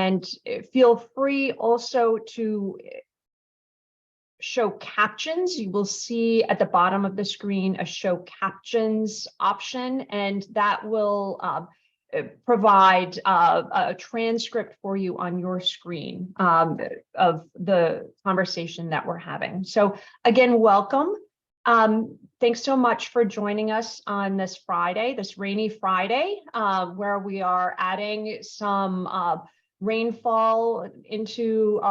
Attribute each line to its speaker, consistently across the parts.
Speaker 1: And feel free also to show captions. You will see at the bottom of the screen a show captions option, and that will provide a transcript for you on your screen of the conversation that we're having. So again, welcome. Thanks so much for joining us on this Friday, this rainy Friday, where we are adding some rainfall into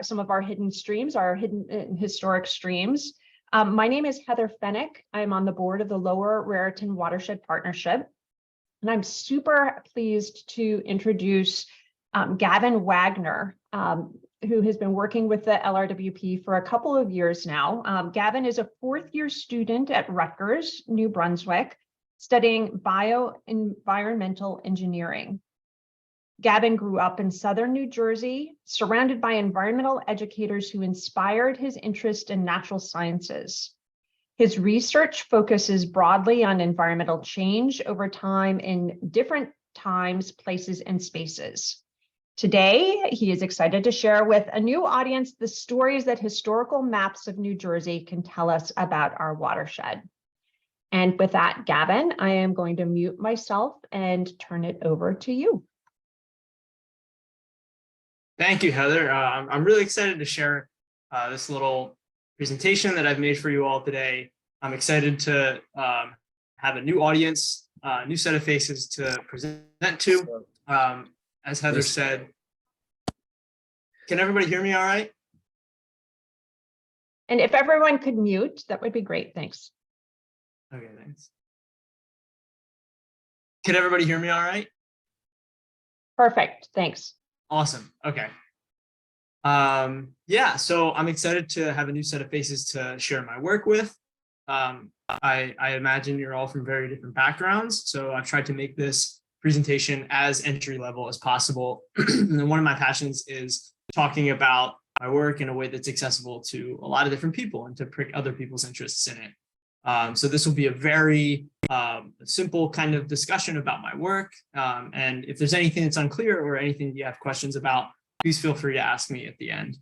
Speaker 1: some of our hidden streams, our hidden historic streams. My name is Heather Fennick. I'm on the board of the Lower Raritan Watershed Partnership. And I'm super pleased to introduce Gavin Wagner, who has been working with the LRWP for a couple of years now. Gavin is a fourth-year student at Rutgers, New Brunswick, studying bioenvironmental engineering. Gavin grew up in southern New Jersey, surrounded by environmental educators who inspired his interest in natural sciences. His research focuses broadly on environmental change over time in different times, places, and spaces. Today, he is excited to share with a new audience the stories that historical maps of New Jersey can tell us about our watershed. And with that, Gavin, I am going to mute myself and turn it over to you.
Speaker 2: Thank you, Heather. I'm really excited to share this little presentation that I've made for you all today. I'm excited to have a new audience, a new set of faces to present to. As Heather said, can everybody hear me all right?
Speaker 1: And if everyone could mute, that would be great. Thanks.
Speaker 2: Okay, thanks. Can everybody hear me all right?
Speaker 1: Perfect. Thanks.
Speaker 2: Awesome. Okay. Yeah, so I'm excited to have a new set of faces to share my work with. I imagine you're all from very different backgrounds, so I've tried to make this presentation as entry level as possible. And one of my passions is talking about my work in a way that's accessible to a lot of different people and to prick other people's interests in it. So this will be a very simple kind of discussion about my work. And if there's anything that's unclear or anything you have questions about, please feel free to ask me at the end.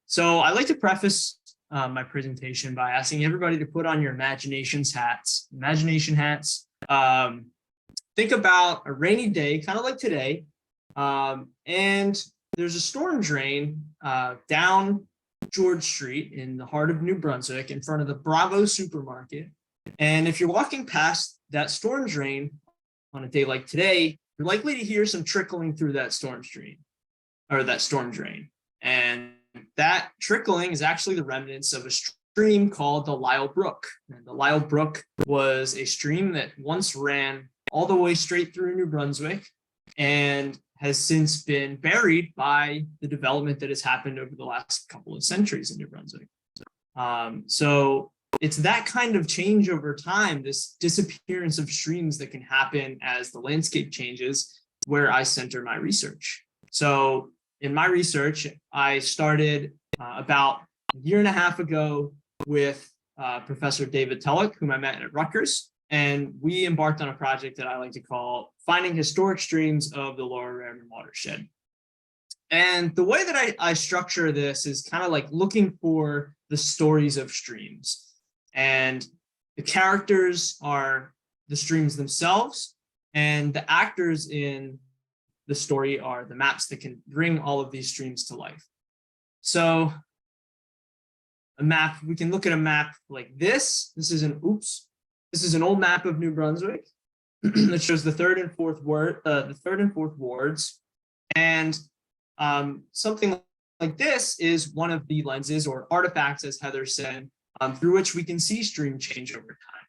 Speaker 2: So I'd like to preface my presentation by asking everybody to put on your imagination hats. Think about a rainy day, kind of like today, and there's a storm drain down George Street in the heart of New Brunswick in front of the Bravo supermarket. And if you're walking past that storm drain on a day like today, you're likely to hear some trickling through that storm drain. And that trickling is actually the remnants of a stream called the Lyell Brook. And the Lyell Brook was a stream that once ran all the way straight through New Brunswick and has since been buried by the development that has happened over the last couple of centuries in New Brunswick. So it's that kind of change over time, this disappearance of streams that can happen as the landscape changes, where I center my research. So in my research, I started about a year and a half ago with Professor David Tulloch, whom I met at Rutgers. And we embarked on a project that I like to call Finding Historic Streams of the Lower Raritan Watershed. And the way that I structure this is kind of like looking for the stories of streams. And the characters are the streams themselves, and the actors in the story are the maps that can bring all of these streams to life. So a map, we can look at a map like this. This is an old map of New Brunswick that shows the third and fourth wards. And something like this is one of the lenses or artifacts, as Heather said, through which we can see stream change over time.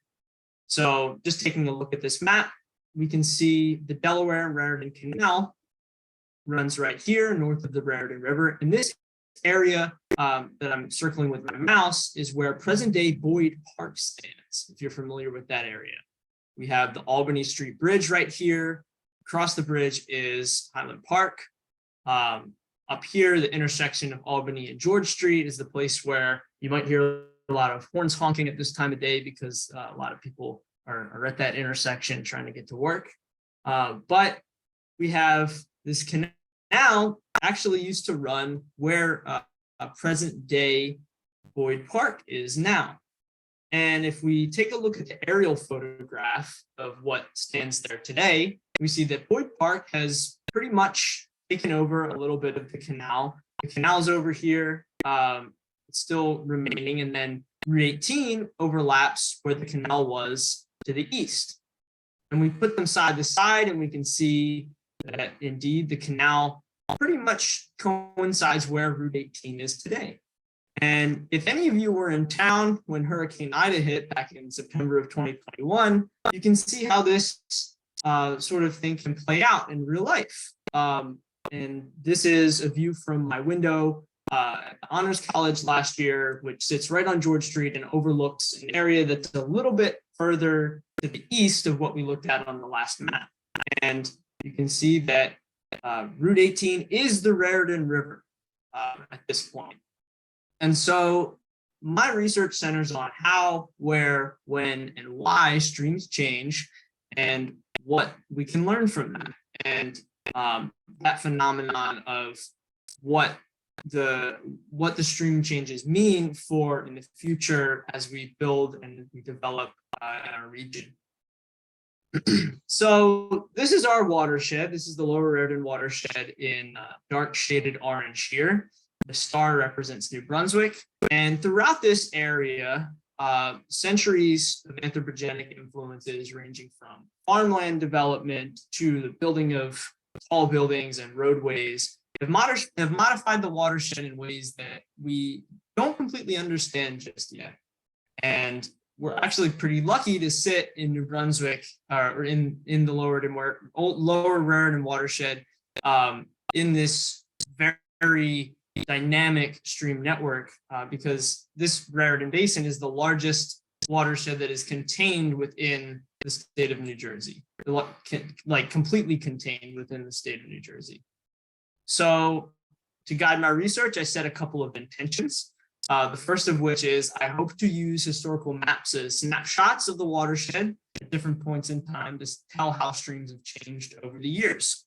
Speaker 2: So just taking a look at this map, we can see the Delaware and Raritan Canal runs right here north of the Raritan River. And this area that I'm circling with my mouse is where present-day Boyd Park stands, if you're familiar with that area. We have the Albany Street Bridge right here. Across the bridge is Highland Park. Up here, the intersection of Albany and George Street is the place where you might hear a lot of horns honking at this time of day because a lot of people are at that intersection trying to get to work. But we have this canal canal actually used to run where a present day Boyd Park is now. And if we take a look at the aerial photograph of what stands there today, we see that Boyd Park has pretty much taken over a little bit of the canal. The canal's over here, it's still remaining, and then Route 18 overlaps where the canal was to the east. And we put them side to side, and we can see that indeed the canal pretty much coincides where Route 18 is today. And if any of you were in town when Hurricane Ida hit back in September of 2021, you can see how this sort of thing can play out in real life. And this is a view from my window at the Honors College last year, which sits right on George Street and overlooks an area that's a little bit further to the east of what we looked at on the last map. And you can see that Route 18 is the Raritan River at this point. And so my research centers on how, where, when, and why streams change and what we can learn from that. And that phenomenon of what the stream changes mean for in the future as we build and we develop in our region. So this is our watershed. This is the Lower Raritan Watershed in dark shaded orange here. The star represents New Brunswick. And throughout this area, centuries of anthropogenic influences ranging from farmland development to the building of tall buildings and roadways have modified the watershed in ways that we don't completely understand just yet. And we're actually pretty lucky to sit in New Brunswick or in the Lower Raritan Watershed in this very dynamic stream network because this Raritan Basin is the largest watershed that is contained within the state of New Jersey, like completely contained within the state of New Jersey. So to guide my research, I set a couple of intentions. The first of which is I hope to use historical maps as snapshots of the watershed at different points in time to tell how streams have changed over the years.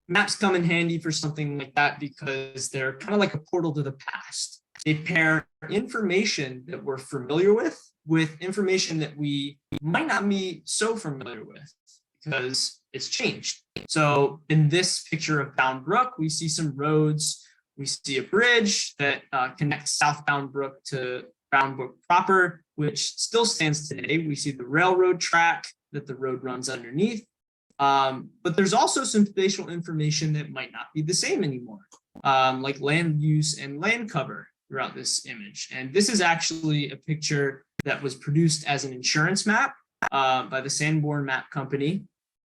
Speaker 2: Maps come in handy for something like that because they're kind of like a portal to the past. They pair information that we're familiar with information that we might not be so familiar with because it's changed. So in this picture of Bound Brook, we see some roads. We see a bridge that connects southbound Brook to Bound Brook proper, which still stands today. We see the railroad track that the road runs underneath. But there's also some spatial information that might not be the same anymore, like land use and land cover throughout this image. And this is actually a picture that was produced as an insurance map by the Sanborn Map Company.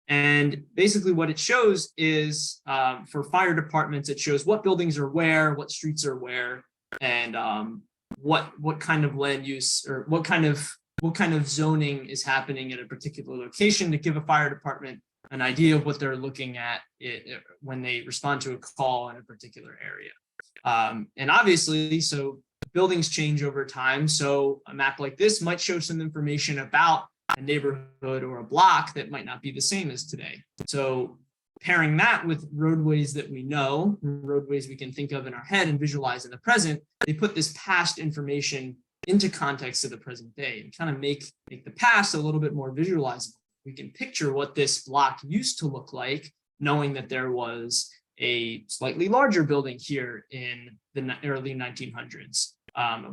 Speaker 2: And basically what it shows is for fire departments, it shows what buildings are where, what streets are where, and what kind of land use or what kind of zoning is happening at a particular location to give a fire department an idea of what they're looking at when they respond to a call in a particular area. And obviously, so buildings change over time. So a map like this might show some information about a neighborhood or a block that might not be the same as today. So pairing that with roadways that we know, roadways we can think of in our head and visualize in the present, they put this past information into context of the present day and kind of make the past a little bit more visualizable. We can picture what this block used to look like, knowing that there was a slightly larger building here in the early 1900s.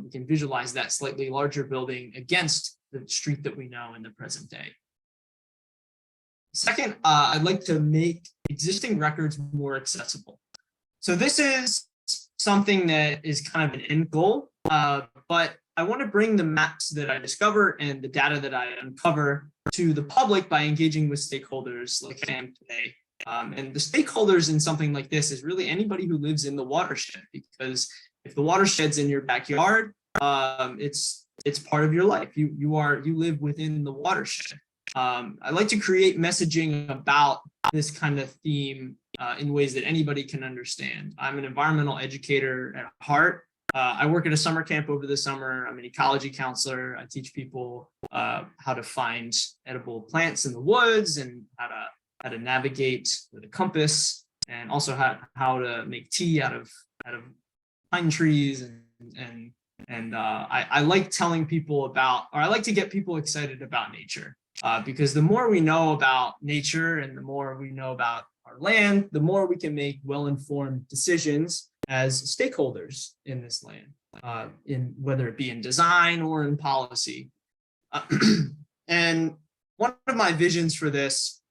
Speaker 2: We can visualize that slightly larger building against the street that we know in the present day. Second, I'd like to make existing records more accessible. So this is something that is kind of an end goal, but I want to bring the maps that I discover and the data that I uncover to the public by engaging with stakeholders like I am today. And the stakeholders in something like this is really anybody who lives in the watershed, because if the watershed's in your backyard, it's part of your life. You live within the watershed. I like to create messaging about this kind of theme in ways that anybody can understand. I'm an environmental educator at heart. I work at a summer camp over the summer. I'm an ecology counselor. I teach people how to find edible plants in the woods and how to navigate with a compass. and also how to make tea out of pine trees, and I like telling people about, or I like to get people excited about nature, because the more we know about nature and the more we know about our land, the more we can make well-informed decisions as stakeholders in this land, in whether it be in design or in policy. And one of my visions for this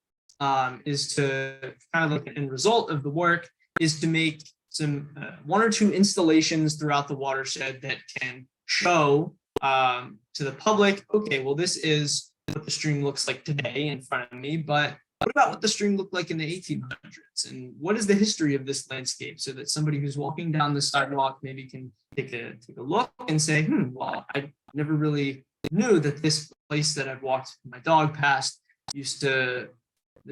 Speaker 2: is to kind of like an end result of the work is to make some one or two installations throughout the watershed that can show to the public, okay, well, this is what the stream looks like today in front of me, but what about what the stream looked like in the 1800s? And what is the history of this landscape, so that somebody who's walking down the sidewalk maybe can take a look and say, well, I never really knew that this place that I've walked my dog past the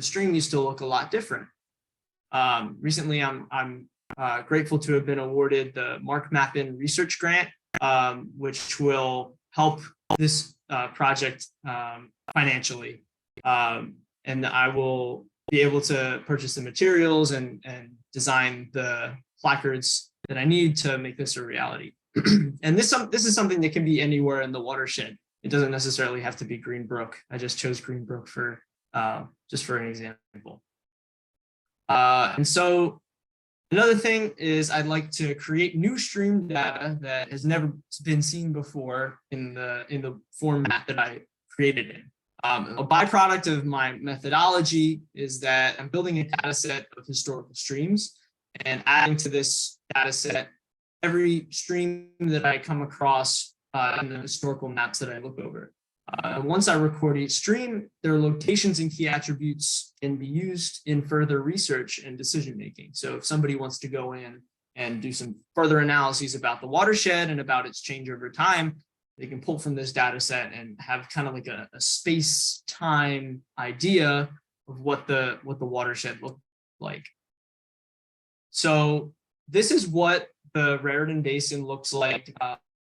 Speaker 2: stream used to look a lot different. Recently, I'm grateful to have been awarded the Mark Mappin Research Grant, which will help this project financially. And I will be able to purchase the materials and design the placards that I need to make this a reality. And this is something that can be anywhere in the watershed. It doesn't necessarily have to be Green Brook. I just chose Green Brook for just for an example. And so another thing is I'd like to create new stream data that has never been seen before in the format that I created in. A byproduct of my methodology is that I'm building a data set of historical streams and adding to this data set every stream that I come across in the historical maps that I look over. Once I record each stream, their locations and key attributes can be used in further research and decision making. So if somebody wants to go in and do some further analyses about the watershed and about its change over time, they can pull from this data set and have kind of like a space-time idea of what the watershed looked like. So this is what the Raritan Basin looks like.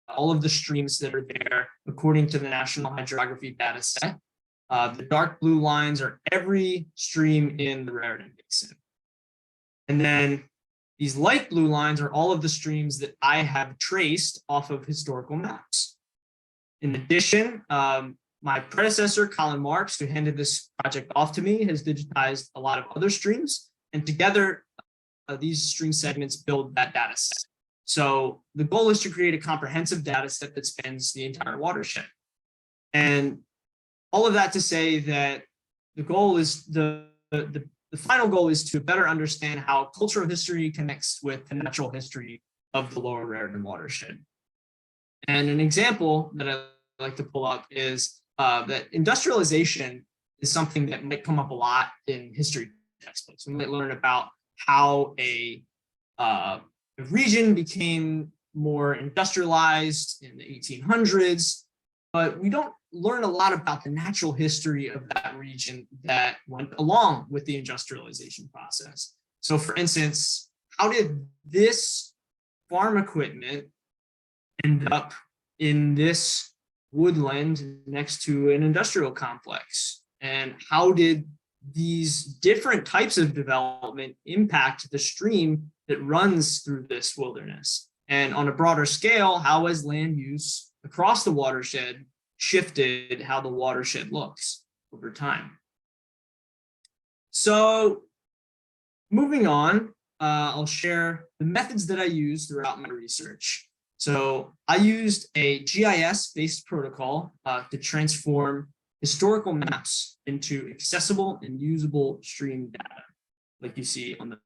Speaker 2: All of the streams that are there according to the National Hydrography data set. The dark blue lines are every stream in the Raritan Basin. And then these light blue lines are all of the streams that I have traced off of historical maps. In addition, my predecessor, Colin Marks, who handed this project off to me, has digitized a lot of other streams, and together these stream segments build that data set. So the goal is to create a comprehensive data set that spans the entire watershed. And all of that to say that the goal is the final goal is to better understand how cultural history connects with the natural history of the Lower Raritan Watershed. And an example that I like to pull up is that industrialization is something that might come up a lot in history textbooks. We might learn about how a region became more industrialized in the 1800s, but we don't learn a lot about the natural history of that region that went along with the industrialization process. So for instance, how did this farm equipment end up in this woodland next to an industrial complex? And how did these different types of development impact the stream that runs through this wilderness? And on a broader scale, how has land use across the watershed shifted how the watershed looks over time? So moving on, I'll share the methods that I use throughout my research. So I used a GIS-based protocol to transform historical maps into accessible and usable stream data, like you see on the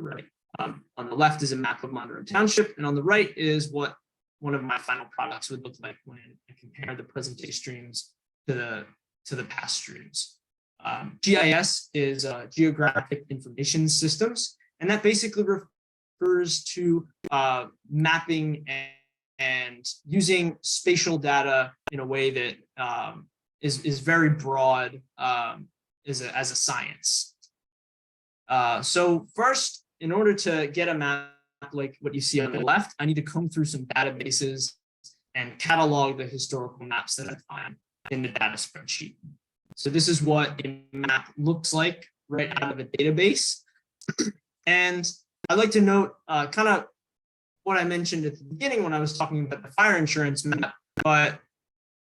Speaker 2: right. On the left is a map of Monroe Township, and on the right is what one of my final products would look like when I compare the present day streams to the past streams. GIS is Geographic Information Systems, and that basically refers to mapping and using spatial data in a way that is very broad as a science. So first, in order to get a map like what you see on the left, I need to comb through some databases and catalog the historical maps that I find in the data spreadsheet. So this is what a map looks like right out of a database. And I'd like to note kind of what I mentioned at the beginning when I was talking about the fire insurance map, but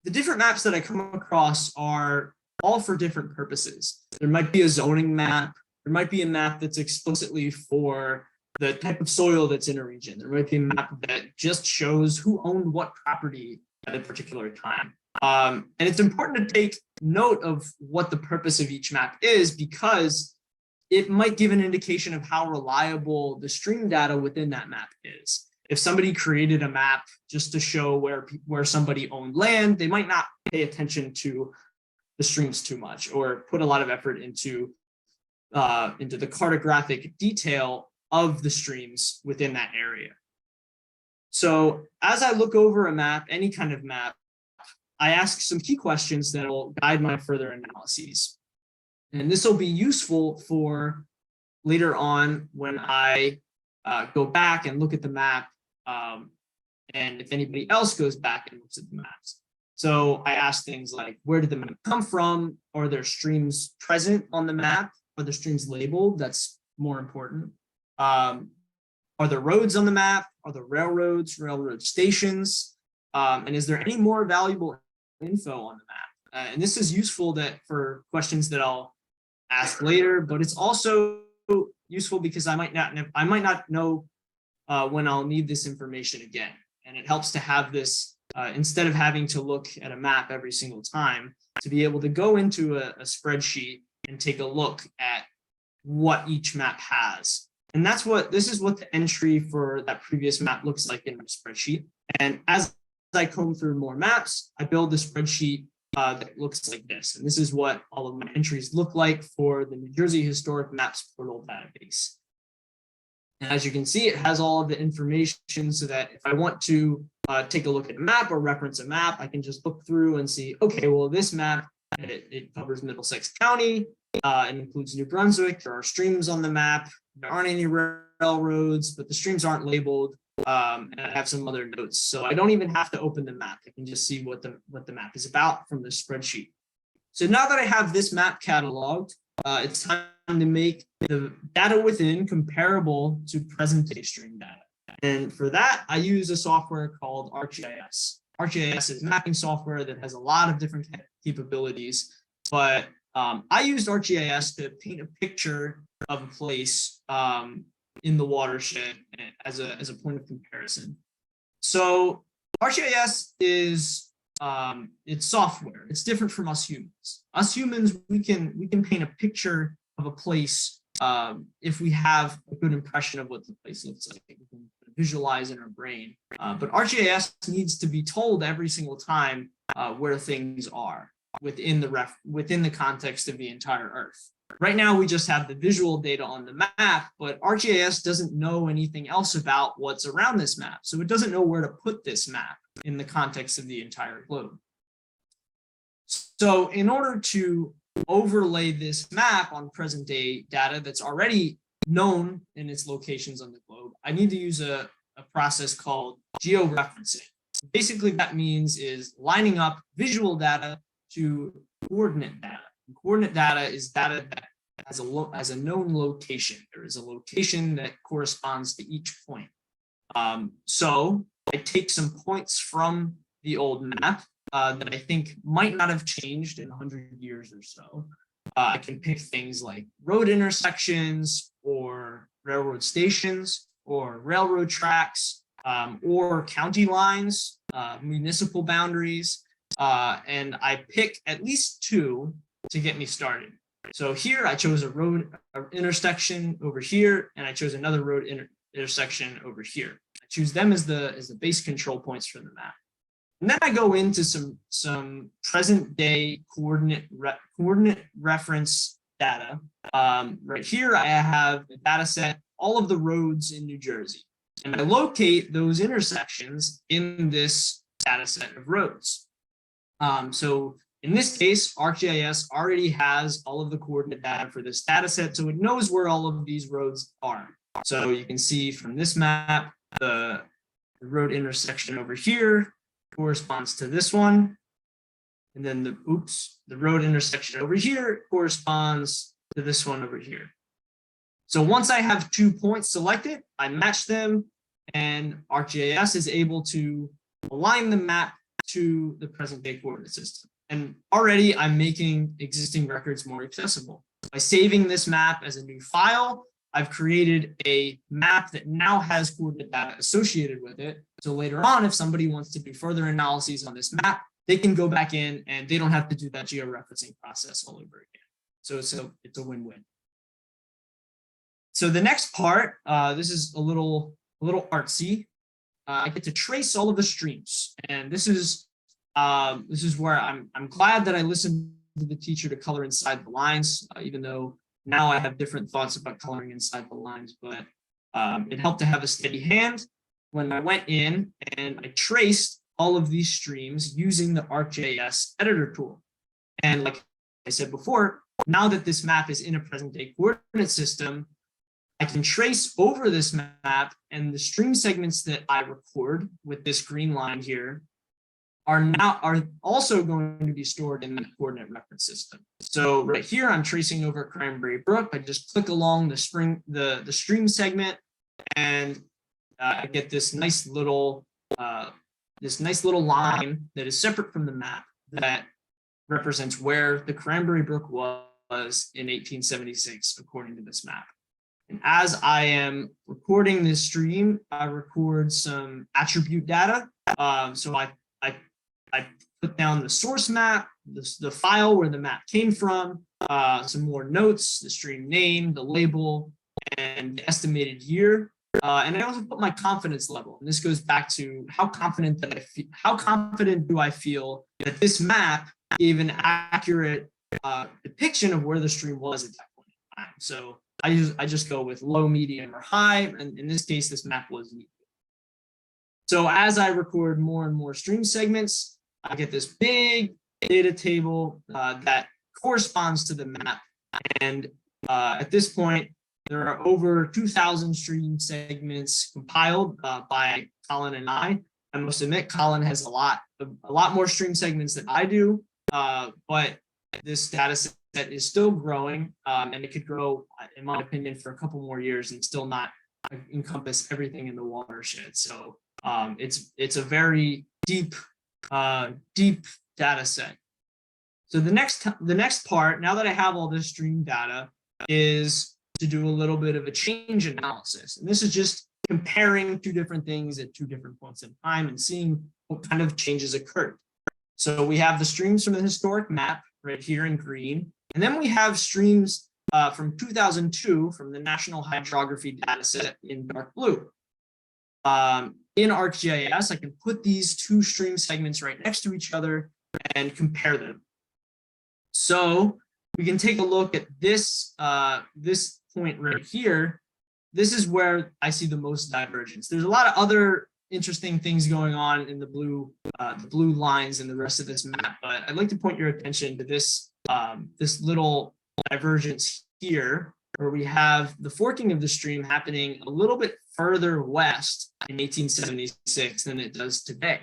Speaker 2: the different maps that I come across are all for different purposes. There might be a zoning map. There might be a map that's explicitly for the type of soil that's in a region. There might be a map that just shows who owned what property at a particular time. And it's important to take note of what the purpose of each map is, because it might give an indication of how reliable the stream data within that map is. If somebody created a map just to show where somebody owned land, they might not pay attention to the streams too much, or put a lot of effort into the cartographic detail of the streams within that area. So as I look over a map, any kind of map, I ask some key questions that will guide my further analyses. And this will be useful for later on when I go back and look at the map, and if anybody else goes back and looks at the maps. So I ask things like, where did the map come from? Are there streams present on the map? Are the streams labeled? That's more important. Are there roads on the map? Are there railroads, railroad stations? And is there any more valuable info on the map? And this is useful for questions that I'll ask later, but it's also useful because I might not know when I'll need this information again. And it helps to have this, instead of having to look at a map every single time, to be able to go into a spreadsheet and take a look at what each map has. And this is what the entry for that previous map looks like in my spreadsheet. And as I comb through more maps, I build a spreadsheet that looks like this. And this is what all of my entries look like for the New Jersey Historic Maps Portal database. And as you can see, it has all of the information so that if I want to take a look at a map or reference a map, I can just look through and see, okay, well, this map, it covers Middlesex County, it includes New Brunswick, there are streams on the map, there aren't any railroads, but the streams aren't labeled, and I have some other notes. So I don't even have to open the map. I can just see what the map is about from the spreadsheet. So now that I have this map cataloged, it's time to make the data within comparable to present day stream data. And for that, I use a software called ArcGIS. ArcGIS is mapping software that has a lot of different capabilities, but I used ArcGIS to paint a picture of a place in the watershed as a point of comparison. So ArcGIS is it's software. It's different from us humans. Us humans, we can paint a picture of a place if we have a good impression of what the place looks like. We can visualize in our brain. But ArcGIS needs to be told every single time where things are within the context of the entire Earth. Right now, we just have the visual data on the map, but ArcGIS doesn't know anything else about what's around this map. So it doesn't know where to put this map in the context of the entire globe. So in order to overlay this map on present day data that's already known in its locations on the globe, I need to use a process called georeferencing. Basically, that means is lining up visual data to coordinate data. And coordinate data is data that has a known location. There is a location that corresponds to each point. So I take some points from the old map that I think might not have changed in 100 years or so. I can pick things like road intersections or railroad stations or railroad tracks or county lines, municipal boundaries, and I pick at least two to get me started. So here I chose a road intersection over here, and I chose another road intersection over here. I choose them as the base control points for the map. And then I go into some present day coordinate reference data. Right here I have a data set, all of the roads in New Jersey. And I locate those intersections in this data set of roads. So in this case, ArcGIS already has all of the coordinate data for this data set, so it knows where all of these roads are. So you can see from this map, the road intersection over here corresponds to this one. And then the road intersection over here corresponds to this one over here. So once I have 2 points selected, I match them, and ArcGIS is able to align the map to the present day coordinate system. And already I'm making existing records more accessible. By saving this map as a new file, I've created a map that now has coordinate data associated with it. So later on, if somebody wants to do further analyses on this map, they can go back in and they don't have to do that georeferencing process all over again. So it's a win-win. So the next part, this is a little artsy. I get to trace all of the streams, and this is where I'm glad that I listened to the teacher to color inside the lines, even though now I have different thoughts about coloring inside the lines, but it helped to have a steady hand when I went in and I traced all of these streams using the ArcGIS editor tool. And like I said before, now that this map is in a present day coordinate system, I can trace over this map, and the stream segments that I record with this green line here are also going to be stored in the coordinate reference system. So right here, I'm tracing over Cranberry Brook. I just click along the stream segment, and I get this nice little line that is separate from the map that represents where the Cranberry Brook was in 1876, according to this map. And as I am recording this stream, I record some attribute data. So I put down the source map, the file where the map came from, some more notes, the stream name, the label, and the estimated year. And I also put my confidence level. And this goes back to how confident do I feel that this map gave an accurate depiction of where the stream was at that point in time. So I just go with low, medium, or high, and in this case, this map was medium. So as I record more and more stream segments, I get this big data table that corresponds to the map. And at this point, there are over 2,000 stream segments compiled by Colin and I. I must admit, Colin has a lot more stream segments than I do, but this data set is still growing, and it could grow, in my opinion, for a couple more years and still not encompass everything in the watershed. So it's a very deep data set. So the next part, now that I have all this stream data, is to do a little bit of a change analysis. And this is just comparing two different things at two different points in time and seeing what kind of changes occurred. So we have the streams from the historic map right here in green. And then we have streams from 2002 from the National Hydrography Dataset in dark blue. In ArcGIS, I can put these two stream segments right next to each other and compare them. So we can take a look at this point right here. This is where I see the most divergence. There's a lot of other interesting things going on in the blue lines and the rest of this map, but I'd like to point your attention to this little divergence here, where we have the forking of the stream happening a little bit further west in 1876 than it does today.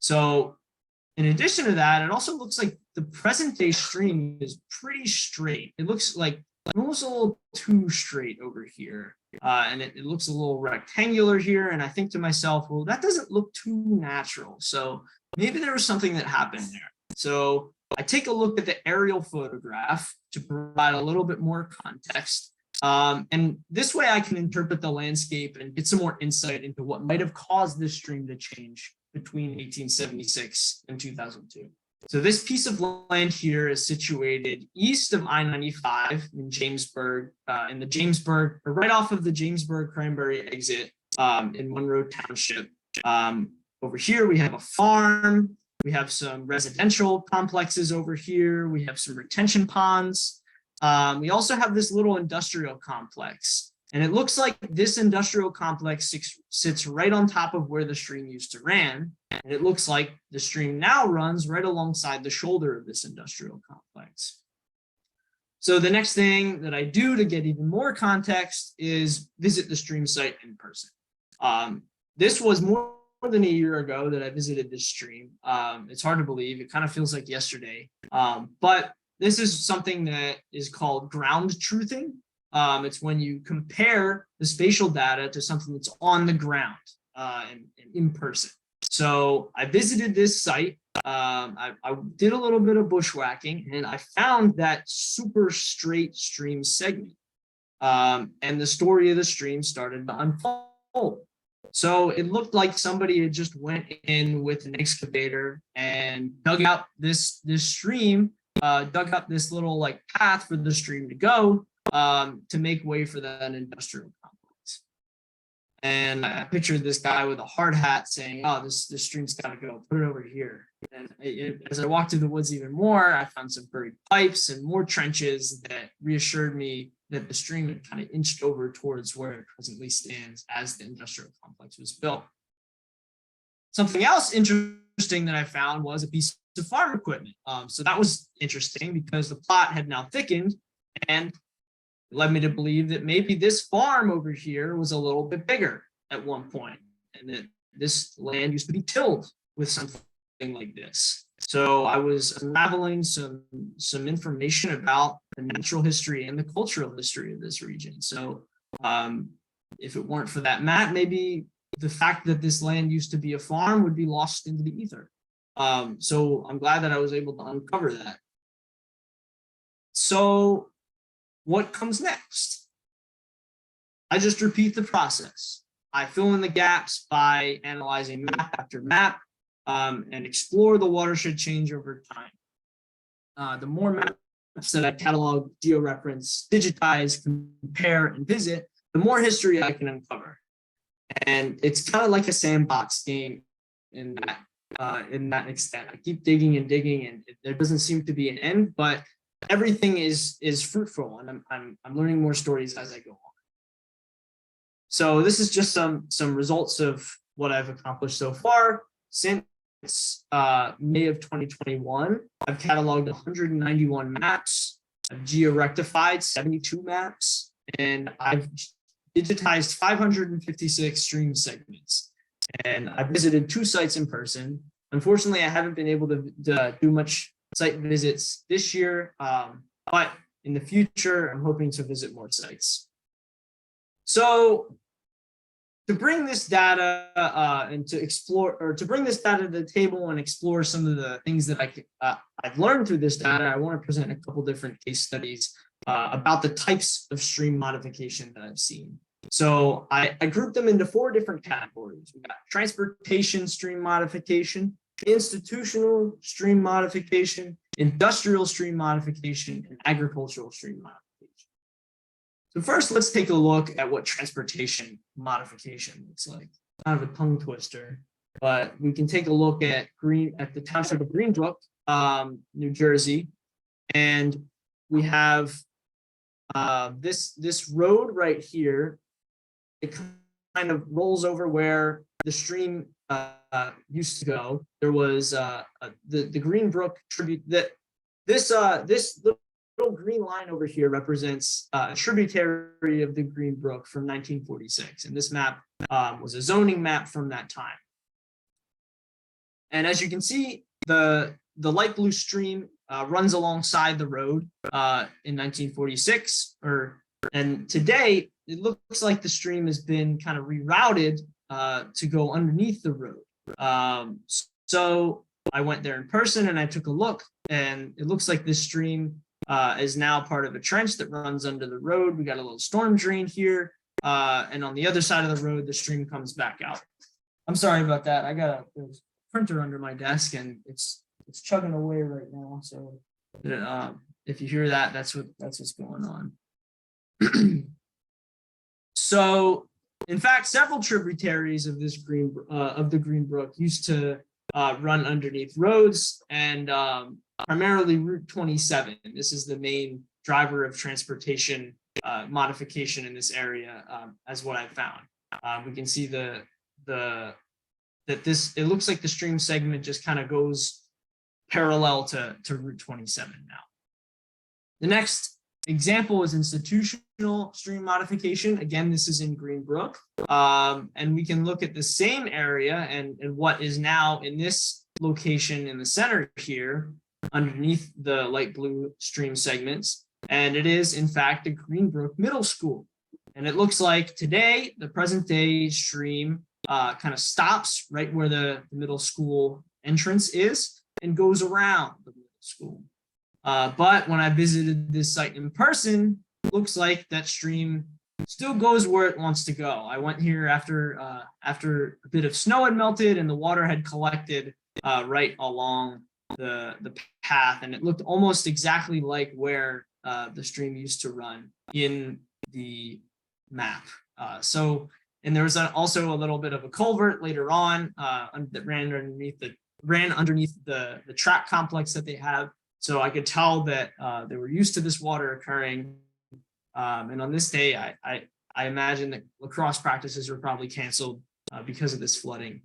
Speaker 2: So in addition to that, it also looks like the present day stream is pretty straight. It looks like almost a little too straight over here. And it looks a little rectangular here. And I think to myself, well, that doesn't look too natural. So maybe there was something that happened there. So I take a look at the aerial photograph to provide a little bit more context. And this way I can interpret the landscape and get some more insight into what might have caused this stream to change between 1876 and 2002. So this piece of land here is situated east of I-95 in Jamesburg, or right off of the Jamesburg Cranberry exit in Monroe Township. Over here, we have a farm. We have some residential complexes over here. We have some retention ponds. We also have this little industrial complex. And it looks like this industrial complex sits right on top of where the stream used to run. And it looks like the stream now runs right alongside the shoulder of this industrial complex. So the next thing that I do to get even more context is visit the stream site in person. This was more than a year ago that I visited this stream. It's hard to believe. It kind of feels like yesterday. But this is something that is called ground truthing. It's when you compare the spatial data to something that's on the ground and in person. So I visited this site. I did a little bit of bushwhacking, and I found that super straight stream segment. And the story of the stream started to unfold. So it looked like somebody had just went in with an excavator and dug out this stream, dug up this little like path for the stream to go to make way for that industrial complex. And I pictured this guy with a hard hat saying, "Oh, this stream's got to go. Put it over here." And as I walked through the woods even more, I found some buried pipes and more trenches that reassured me that the stream had kind of inched over towards where it presently stands as the industrial complex was built. Something else interesting that I found was a piece of farm equipment. So that was interesting because the plot had now thickened, and it led me to believe that maybe this farm over here was a little bit bigger at one point, and that this land used to be tilled with something like this. So I was unraveling some information about the natural history and the cultural history of this region. So if it weren't for that map, maybe the fact that this land used to be a farm would be lost into the ether. So I'm glad that I was able to uncover that. So what comes next? I just repeat the process. I fill in the gaps by analyzing map after map and explore the watershed change over time. The more maps that I catalog, georeference, digitize, compare, and visit, the more history I can uncover. And it's kind of like a sandbox game in that extent. I keep digging and digging, and there doesn't seem to be an end, but everything is fruitful, and I'm learning more stories as I go on. So this is just some results of what I've accomplished so far. Since May of 2021, I've cataloged 191 maps, I've georectified 72 maps, and I've digitized 556 stream segments. And I visited 2 sites in person. Unfortunately, I haven't been able to do much site visits this year, but in the future, I'm hoping to visit more sites. So to bring this data and to explore, or to bring this data to the table and explore some of the things that I've learned through this data, I want to present a couple different case studies about the types of stream modification that I've seen. So I grouped them into 4 different categories. We got transportation stream modification, institutional stream modification, industrial stream modification, and agricultural stream modification. So first, let's take a look at what transportation modification looks like. Kind of a tongue twister, but we can take a look at the township of Brook, New Jersey, and we have this road right here. It kind of rolls over where the stream used to go. There was the Green Brook tribute that this little green line over here represents a tributary of the Green Brook from 1946, and this map was a zoning map from that time. And as you can see, the light blue stream runs alongside the road in 1946, and today it looks like the stream has been kind of rerouted to go underneath the road. So I went there in person and I took a look, and it looks like this stream is now part of a trench that runs under the road. We got a little storm drain here, and on the other side of the road, the stream comes back out. I'm sorry about that. I got a printer under my desk, and it's chugging away right now. So if you hear that, that's what's going on. So, in fact, several tributaries of this the Green Brook used to run underneath roads, and primarily Route 27. This is the main driver of transportation modification in this area, as what I found. We can see it looks like the stream segment just kind of goes parallel to Route 27 now. The next example is institutional stream modification. Again, this is in Green Brook, and we can look at the same area and what is now in this location in the center here, underneath the light blue stream segments. And it is, in fact, the Greenbrook Middle School. And it looks like today, the present day stream kind of stops right where the middle school entrance is and goes around the middle school. But when I visited this site in person, it looks like that stream still goes where it wants to go. I went here after a bit of snow had melted and the water had collected right along the path, and it looked almost exactly like where the stream used to run in the map. And there was also a little bit of a culvert later on that ran underneath the track complex that they have. So I could tell that they were used to this water occurring. And on this day, I imagine that lacrosse practices were probably canceled because of this flooding,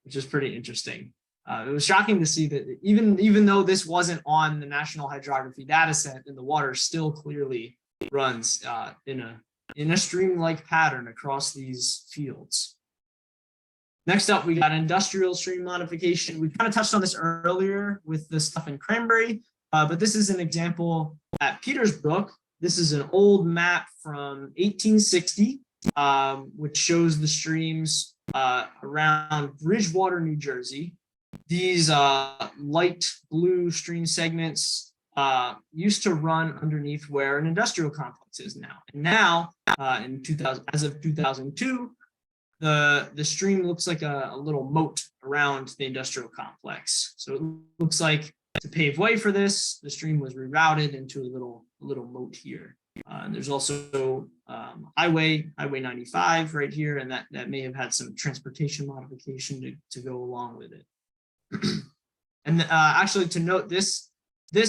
Speaker 2: which is pretty interesting. It was shocking to see that even though this wasn't on the National Hydrography data set, and the water still clearly runs in a stream-like pattern across these fields. Next up, we got industrial stream modification. We kind of touched on this earlier with the stuff in Cranberry, but this is an example at Petersbrook. This is an old map from 1860, which shows the streams around Bridgewater, New Jersey. These light blue stream segments used to run underneath where an industrial complex is now. And now, as of 2002, the stream looks like a little moat around the industrial complex. So it looks like to pave way for this, the stream was rerouted into a little moat here. And there's also Highway 95 right here, and that may have had some transportation modification to go along with it. And actually, to note, this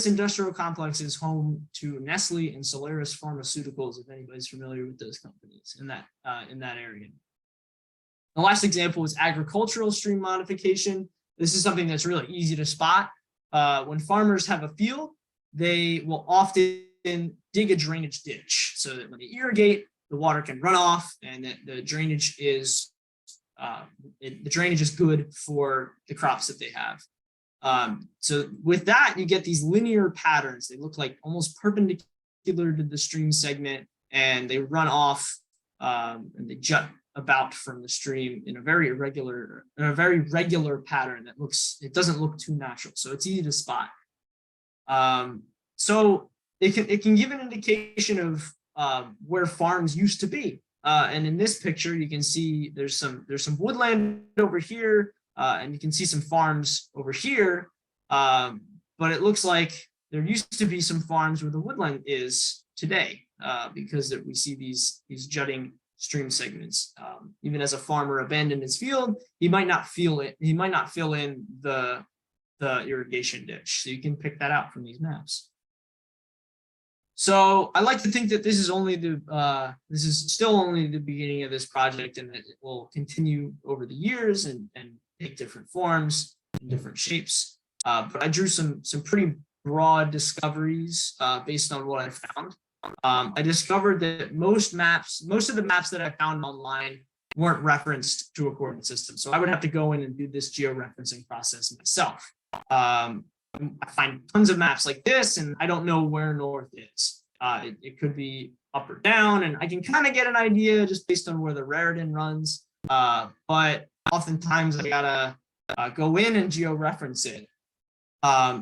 Speaker 2: industrial complex is home to Nestle and Solaris Pharmaceuticals, if anybody's familiar with those companies in that area. The last example is agricultural stream modification. This is something that's really easy to spot. When farmers have a field, they will often dig a drainage ditch so that when they irrigate, the water can run off, and that the drainage is good for the crops that they have. So with that, you get these linear patterns. They look like almost perpendicular to the stream segment, and they run off and they jut about from the stream in a very regular pattern it doesn't look too natural. So it's easy to spot. So it can give an indication of where farms used to be. And in this picture, you can see there's some woodland over here, and you can see some farms over here. But it looks like there used to be some farms where the woodland is today, because we see these jutting stream segments. Even as a farmer abandoned his field, he might not fill in the irrigation ditch. So you can pick that out from these maps. So I like to think that this is still only the beginning of this project, and that it will continue over the years and take different forms and different shapes. But I drew some pretty broad discoveries based on what I found. I discovered that most of the maps that I found online weren't referenced to a coordinate system. So I would have to go in and do this georeferencing process myself. I find tons of maps like this, and I don't know where north is. It could be up or down, and I can kind of get an idea just based on where the Raritan runs. But oftentimes I gotta go in and georeference it.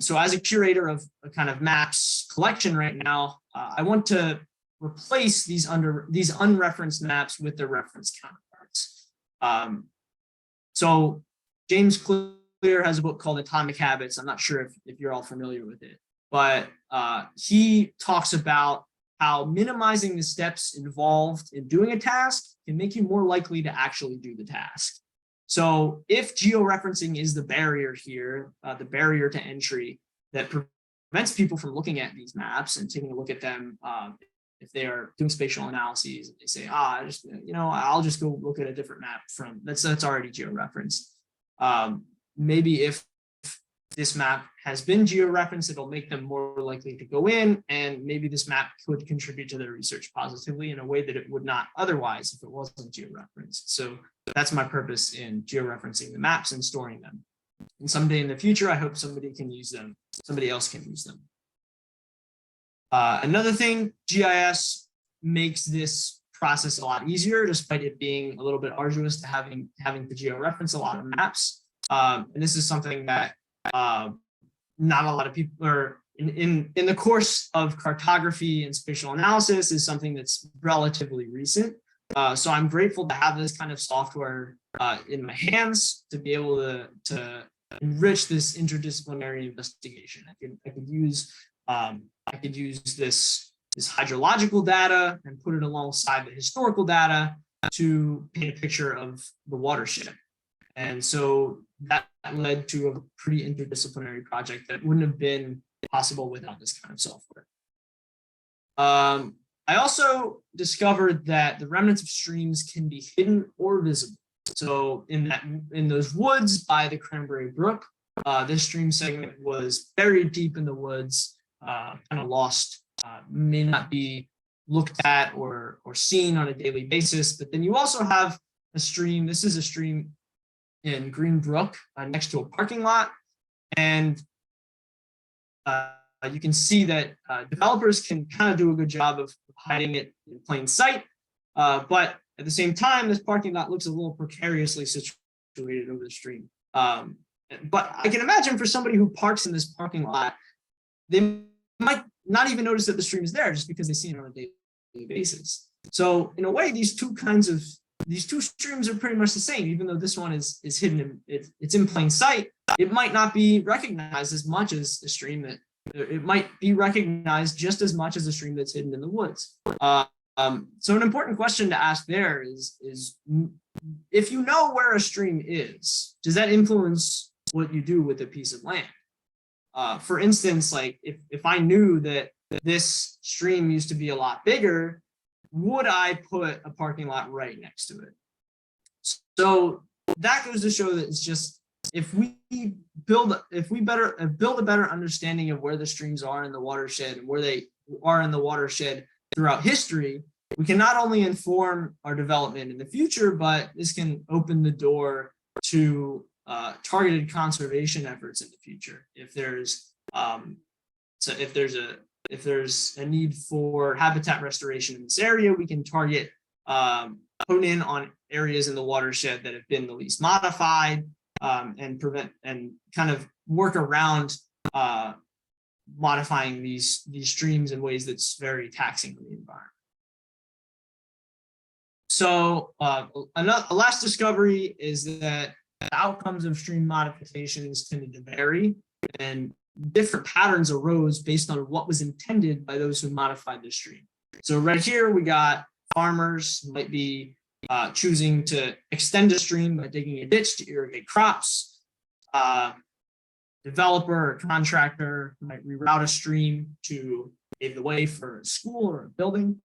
Speaker 2: So as a curator of a kind of maps collection right now, I want to replace these unreferenced maps with their reference counterparts. So James Clear has a book called Atomic Habits. I'm not sure if you're all familiar with it, but he talks about how minimizing the steps involved in doing a task can make you more likely to actually do the task. So if georeferencing is the barrier here, the barrier to entry that prevents people from looking at these maps and taking a look at them, if they are doing spatial analyses, they say, I'll just go look at a different map from that's already georeferenced. Maybe if this map has been georeferenced, it'll make them more likely to go in, and maybe this map could contribute to their research positively in a way that it would not otherwise if it wasn't georeferenced. So that's my purpose in georeferencing the maps and storing them. And someday in the future, I hope somebody else can use them. Another thing, GIS makes this process a lot easier, despite it being a little bit arduous to having to georeference a lot of maps. And this is something that not a lot of people are in the course of cartography and spatial analysis is something that's relatively recent. So I'm grateful to have this kind of software in my hands to be able to enrich this interdisciplinary investigation. I could use this hydrological data and put it alongside the historical data to paint a picture of the watershed. And so that led to a pretty interdisciplinary project that wouldn't have been possible without this kind of software. I also discovered that the remnants of streams can be hidden or visible. So in those woods by the Cranberry Brook, this stream segment was buried deep in the woods, kind of lost, may not be looked at or seen on a daily basis. But then you also have a stream. This is a stream in Green Brook next to a parking lot. And you can see that developers can kind of do a good job of hiding it in plain sight. But at the same time, this parking lot looks a little precariously situated over the stream. But I can imagine for somebody who parks in this parking lot, they might not even notice that the stream is there just because they see it on a daily basis. So in a way, these two streams are pretty much the same, even though this one is hidden, it's in plain sight. It might not be recognized as much as a stream that it might be recognized just as much as a stream that's hidden in the woods. So an important question to ask there is if you know where a stream is, does that influence what you do with a piece of land? For instance, like if I knew that this stream used to be a lot bigger, would I put a parking lot right next to it? So that goes to show that it's just, if we build a better understanding of where the streams are in the watershed and where they are in the watershed throughout history, we can not only inform our development in the future, but this can open the door to targeted conservation efforts in the future. If there's a need for habitat restoration in this area, we can target, hone in on areas in the watershed that have been the least modified, and prevent and kind of work around modifying these streams in ways that's very taxing on the environment. So a last discovery is that the outcomes of stream modifications tended to vary, and different patterns arose based on what was intended by those who modified the stream. So right here we got farmers might be choosing to extend a stream by digging a ditch to irrigate crops. Developer or contractor might reroute a stream to pave the way for a school or a building.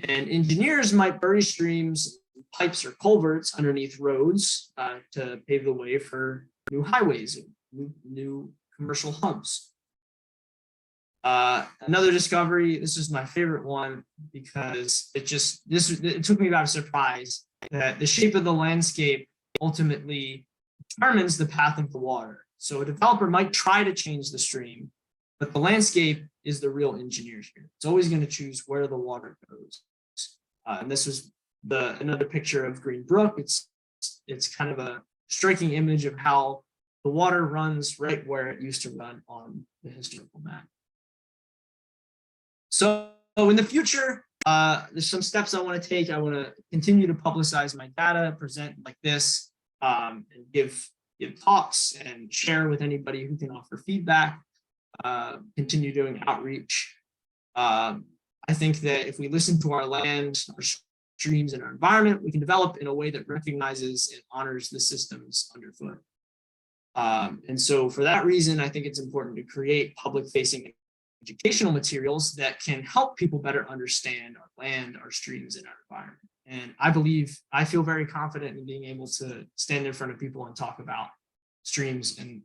Speaker 2: And engineers might bury streams, pipes, or culverts underneath roads to pave the way for new highways, new commercial hubs. Another discovery, this is my favorite one because it took me by surprise that the shape of the landscape ultimately determines the path of the water. So a developer might try to change the stream, but the landscape is the real engineer here. It's always going to choose where the water goes. And this was another picture of Green Brook. It's kind of a striking image of how the water runs right where it used to run on the historical map. So in the future, there's some steps I want to take. I want to continue to publicize my data, present like this, and give talks and share with anybody who can offer feedback, continue doing outreach. I think that if we listen to our land, our streams, and our environment, we can develop in a way that recognizes and honors the systems underfoot. And so for that reason, I think it's important to create public-facing educational materials that can help people better understand our land, our streams, and our environment. And I feel very confident in being able to stand in front of people and talk about streams and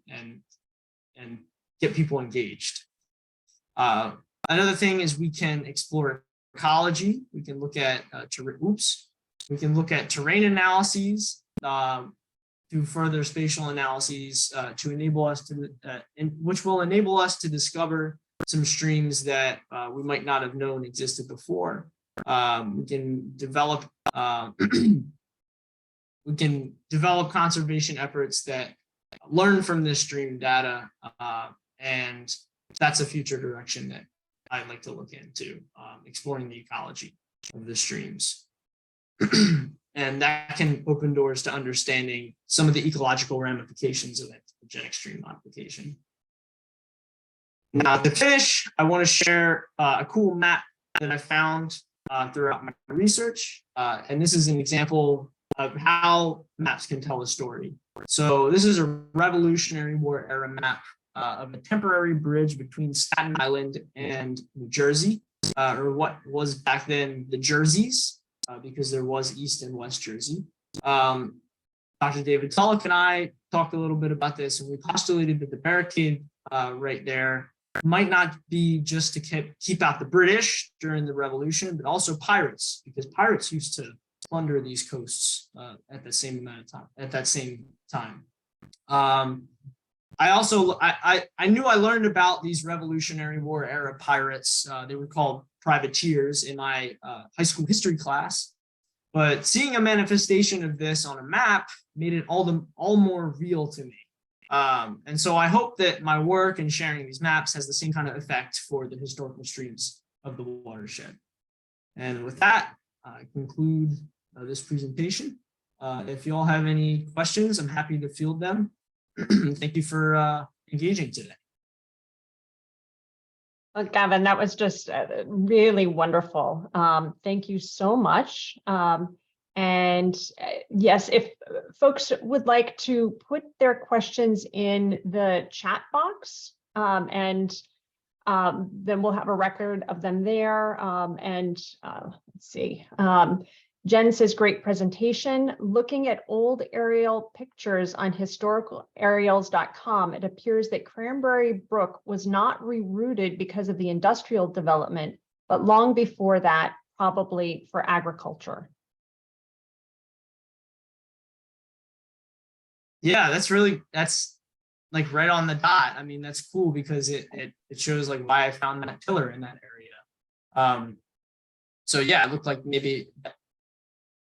Speaker 2: get people engaged. Another thing is we can explore ecology. We can look at terrain analyses through further spatial analyses to enable us to, which will enable us to discover some streams that we might not have known existed before. We can develop conservation efforts that learn from this stream data, and that's a future direction that I'd like to look into, exploring the ecology of the streams. And that can open doors to understanding some of the ecological ramifications of anthropogenic stream modification. Now, to finish, I want to share a cool map that I found throughout my research. And this is an example of how maps can tell a story. So this is a Revolutionary War era map of a temporary bridge between Staten Island and New Jersey, or what was back then the Jerseys, because there was East and West Jersey. Dr. David Tulloch and I talked a little bit about this, and we postulated that the barricade right there might not be just to keep out the British during the Revolution, but also pirates, because pirates used to plunder these coasts at the same amount of time. At that same time, I knew I learned about these Revolutionary War era pirates. They were called privateers in my high school history class, but seeing a manifestation of this on a map made it all more real to me. And so I hope that my work in sharing these maps has the same kind of effect for the historical streams of the watershed. And with that, I conclude this presentation. If you all have any questions, I'm happy to field them. Thank you for engaging today.
Speaker 1: Well, Gavin, that was just really wonderful. Thank you so much. And yes, if folks would like to put their questions in the chat box, and then we'll have a record of them there. Let's see. Jen says, great presentation. Looking at old aerial pictures on historicalaerials.com, it appears that Cranberry Brook was not rerouted because of the industrial development, but long before that, probably for agriculture.
Speaker 2: Yeah, that's like right on the dot. I mean, that's cool because it shows like why I found that tiller in that area. So yeah, it looked like maybe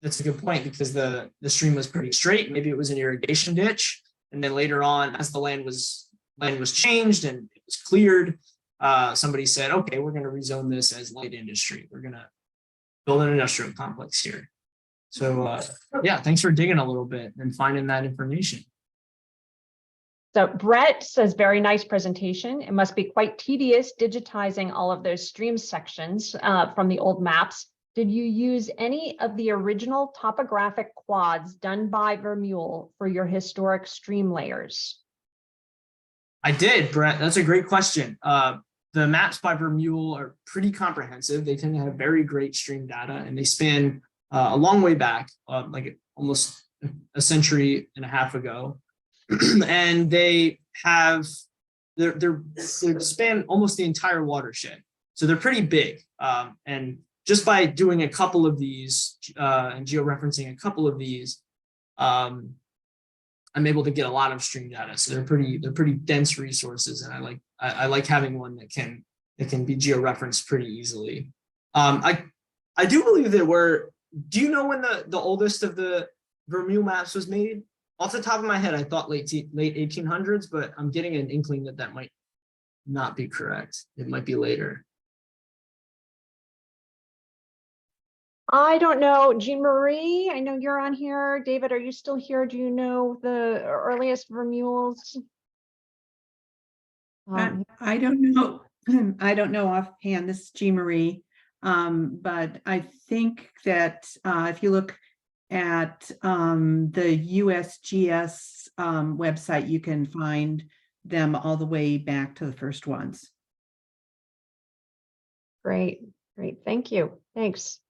Speaker 2: that's a good point, because the stream was pretty straight. Maybe it was an irrigation ditch, and then later on, as the land was changed and it was cleared, somebody said, okay, we're going to rezone this as light industry. We're going to build an industrial complex here. So yeah, thanks for digging a little bit and finding that information.
Speaker 1: So Brett says, very nice presentation. It must be quite tedious digitizing all of those stream sections from the old maps. Did you use any of the original topographic quads done by Vermeulen for your historic stream layers?
Speaker 2: I did, Brett. That's a great question. The maps by Vermeulen are pretty comprehensive. They tend to have very great stream data, and they span a long way back, like almost a century and a half ago. And they span almost the entire watershed. So they're pretty big. And just by doing a couple of these and georeferencing a couple of these, I'm able to get a lot of stream data. So they're pretty dense resources, and I like having one that can be georeferenced pretty easily. I do believe that do you know when the oldest of the Vermeulen maps was made? Off the top of my head, I thought late 1800s, but I'm getting an inkling that might not be correct. It might be later.
Speaker 1: I don't know. Jean Marie, I know you're on here. David, are you still here? Do you know the earliest Vermeulens?
Speaker 3: I don't know. I don't know offhand. This is Jean Marie. But I think that if you look at the USGS website, you can find them all the way back to the first ones.
Speaker 1: Great. Thank you. Thanks.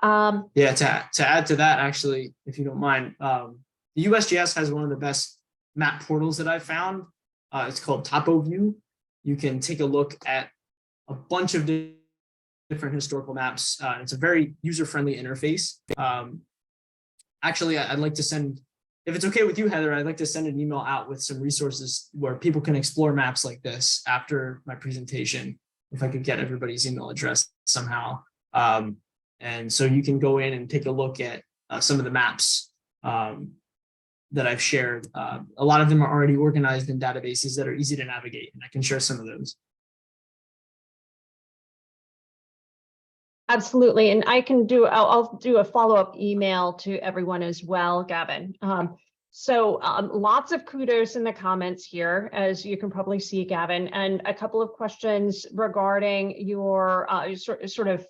Speaker 2: Yeah, to add to that, actually, if you don't mind, the USGS has one of the best map portals that I've found. It's called TopoView. You can take a look at a bunch of different historical maps. It's a very user-friendly interface. Actually, I'd like to send if it's okay with you, Heather, I'd like to send an email out with some resources where people can explore maps like this after my presentation, if I could get everybody's email address somehow. And so you can go in and take a look at some of the maps that I've shared. A lot of them are already organized in databases that are easy to navigate, and I can share some of those.
Speaker 1: Absolutely. And I can do, I'll do a follow-up email to everyone as well, Gavin. So lots of kudos in the comments here, as you can probably see, Gavin, and a couple of questions regarding your sort of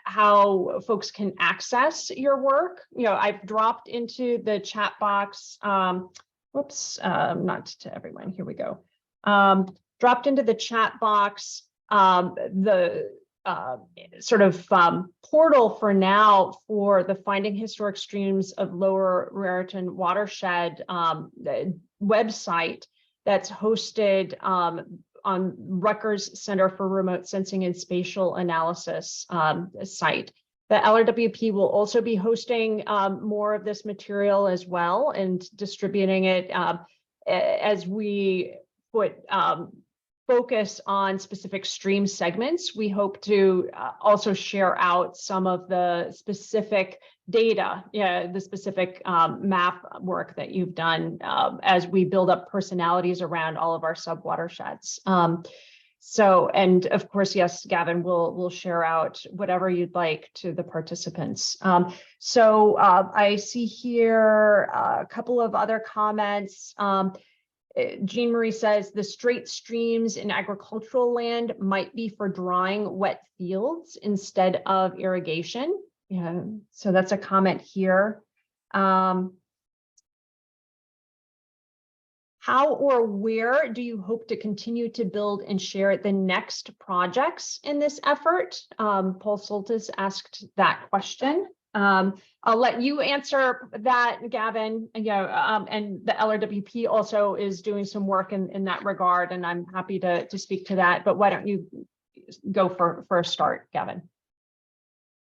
Speaker 1: how folks can access your work. You know, I've dropped into the chat box, whoops, not to everyone, here we go. Dropped into the chat box, the sort of portal for now for the Finding Historic Streams of Lower Raritan Watershed website that's hosted on Rutgers Center for Remote Sensing and Spatial Analysis site. The LRWP will also be hosting more of this material as well and distributing it as we put focus on specific stream segments. We hope to also share out some of the specific data, the specific map work that you've done as we build up personalities around all of our sub-watersheds. So, and of course, yes, Gavin, we'll share out whatever you'd like to the participants. So I see here a couple of other comments. Jean Marie says the straight streams in agricultural land might be for drying wet fields instead of irrigation. Yeah, so that's a comment here. How or where do you hope to continue to build and share the next projects in this effort? Paul Soltis asked that question. I'll let you answer that, Gavin. And the LRWP also is doing some work in that regard, and I'm happy to speak to that. But why don't you go for a start, Gavin?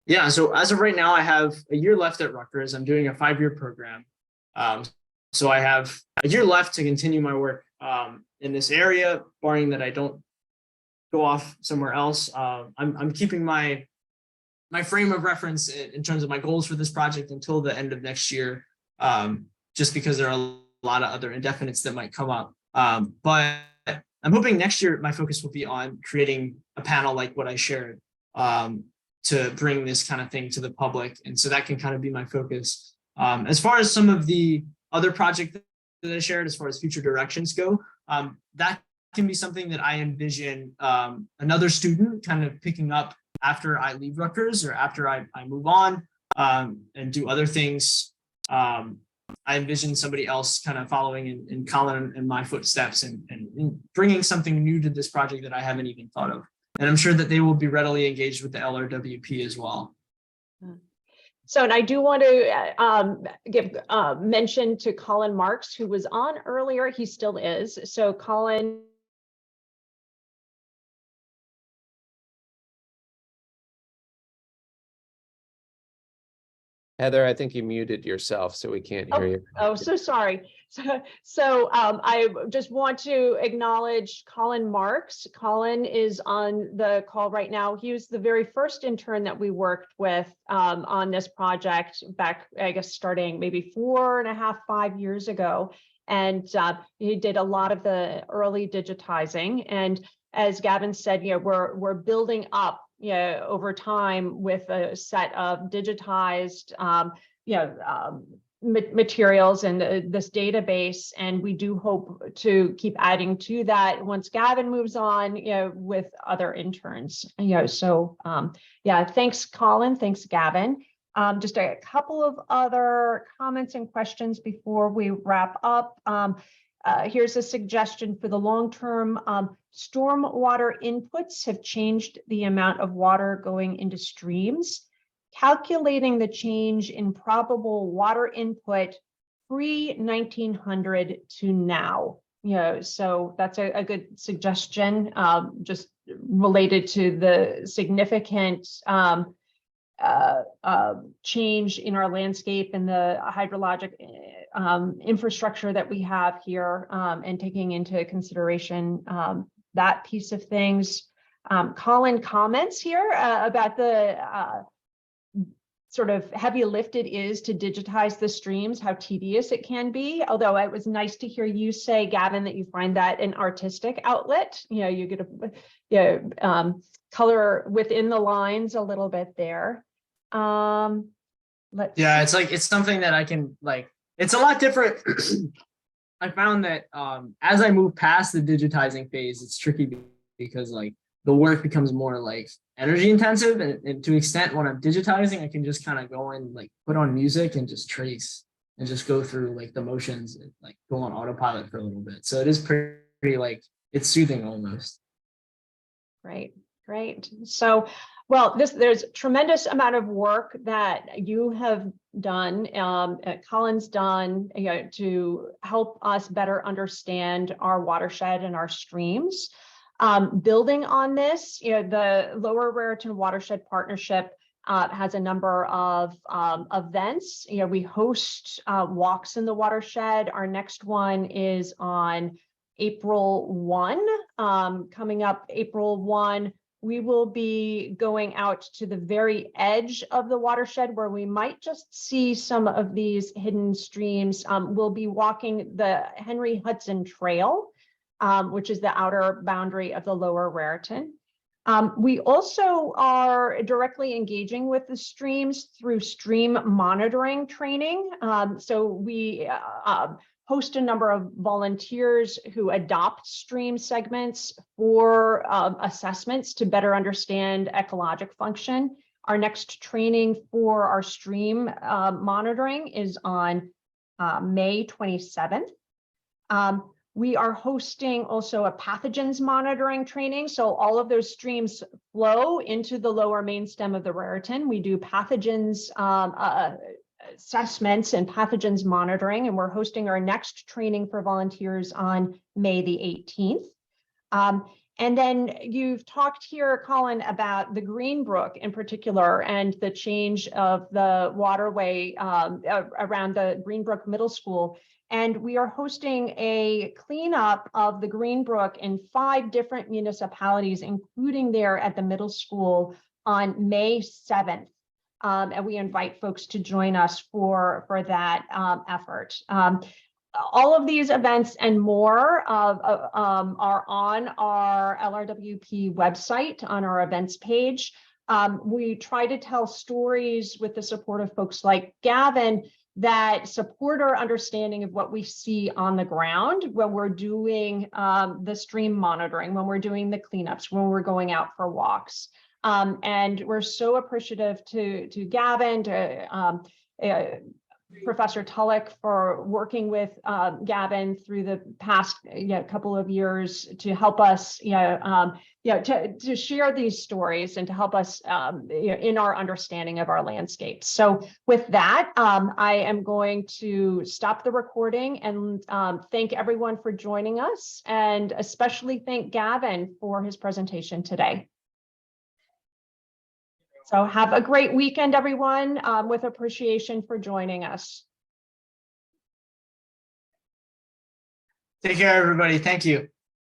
Speaker 2: Yeah, so as of right now, I have a year left at Rutgers. I'm doing a 5-year program. So I have a year left to continue my work in this area, barring that I don't go off somewhere else. I'm keeping my frame of reference in terms of my goals for this project until the end of next year, just because there are a lot of other indefinites that might come up. But I'm hoping next year my focus will be on creating a panel like what I shared to bring this kind of thing to the public. And so that can kind of be my focus. As far as some of the other projects that I shared, as far as future directions go, that can be something that I envision another student kind of picking up after I leave Rutgers or after I move on and do other things. I envision somebody else kind of following in Colin and my footsteps and bringing something new to this project that I haven't even thought of. And I'm sure that they will be readily engaged with the LRWP as well.
Speaker 1: So, and I do want to give mention to Colin Marks, who was on earlier. He still is. So Colin.
Speaker 4: Heather, I think you muted yourself, so we can't hear you.
Speaker 1: Oh, so sorry. So I just want to acknowledge Colin Marks. Colin is on the call right now. He was the very first intern that we worked with on this project back, I guess, starting maybe 4.5, 5 years ago. And he did a lot of the early digitizing. And as Gavin said, we're building up over time with a set of digitized, materials and this database, and we do hope to keep adding to that once Gavin moves on, with other interns. So thanks, Colin. Thanks, Gavin. Just a couple of other comments and questions before we wrap up. Here's a suggestion for the long term. Stormwater inputs have changed the amount of water going into streams. Calculating the change in probable water input pre-1900 to now. So that's a good suggestion, just related to the significant change in our landscape and the infrastructure that we have here, and taking into consideration that piece of things. Colin comments here about the sort of heavy lift it is to digitize the streams, how tedious it can be. Although it was nice to hear you say, Gavin, that you find that an artistic outlet. You know, you get a color within the lines a little bit there. Let's
Speaker 2: Yeah, it's something that I can like. It's a lot different. I found that as I move past the digitizing phase, it's tricky because like the work becomes more like energy intensive, and to an extent when I'm digitizing, I can just kind of go in, like put on music and just trace and just go through like the motions and like go on autopilot for a little bit. So it is pretty like, it's soothing almost.
Speaker 1: Great. So, well, there's a tremendous amount of work that you have done, Colin's done, you know, to help us better understand our watershed and our streams. Building on this, you know, the Lower Raritan Watershed Partnership has a number of events. You know, we host walks in the watershed. Our next one is on April 1. Coming up April 1, we will be going out to the very edge of the watershed where we might just see some of these hidden streams. We'll be walking the Henry Hudson Trail, which is the outer boundary of the Lower Raritan. We also are directly engaging with the streams through stream monitoring training. So we host a number of volunteers who adopt stream segments for assessments to better understand ecologic function. Our next training for our stream monitoring is on May 27th. We are hosting also a pathogens monitoring training. So all of those streams flow into the lower main stem of the Raritan. We do pathogens assessments and pathogens monitoring, and we're hosting our next training for volunteers on May the 18th. And then you've talked here, Colin, about the Green Brook in particular and the change of the waterway around the Green Brook Middle School. And we are hosting a cleanup of the Green Brook in 5 different municipalities, including there at the middle school on May 7th. And we invite folks to join us for that effort. All of these events and more are on our LRWP website, on our events page. We try to tell stories with the support of folks like Gavin that support our understanding of what we see on the ground when we're doing the stream monitoring, when we're doing the cleanups, when we're going out for walks. And we're so appreciative to Gavin, to Professor Tulloch for working with Gavin through the past couple of years to help us, to share these stories and to help us in our understanding of our landscape. So with that, I am going to stop the recording and thank everyone for joining us, and especially thank Gavin for his presentation today. So have a great weekend, everyone, with appreciation for joining us.
Speaker 2: Take care, everybody. Thank you.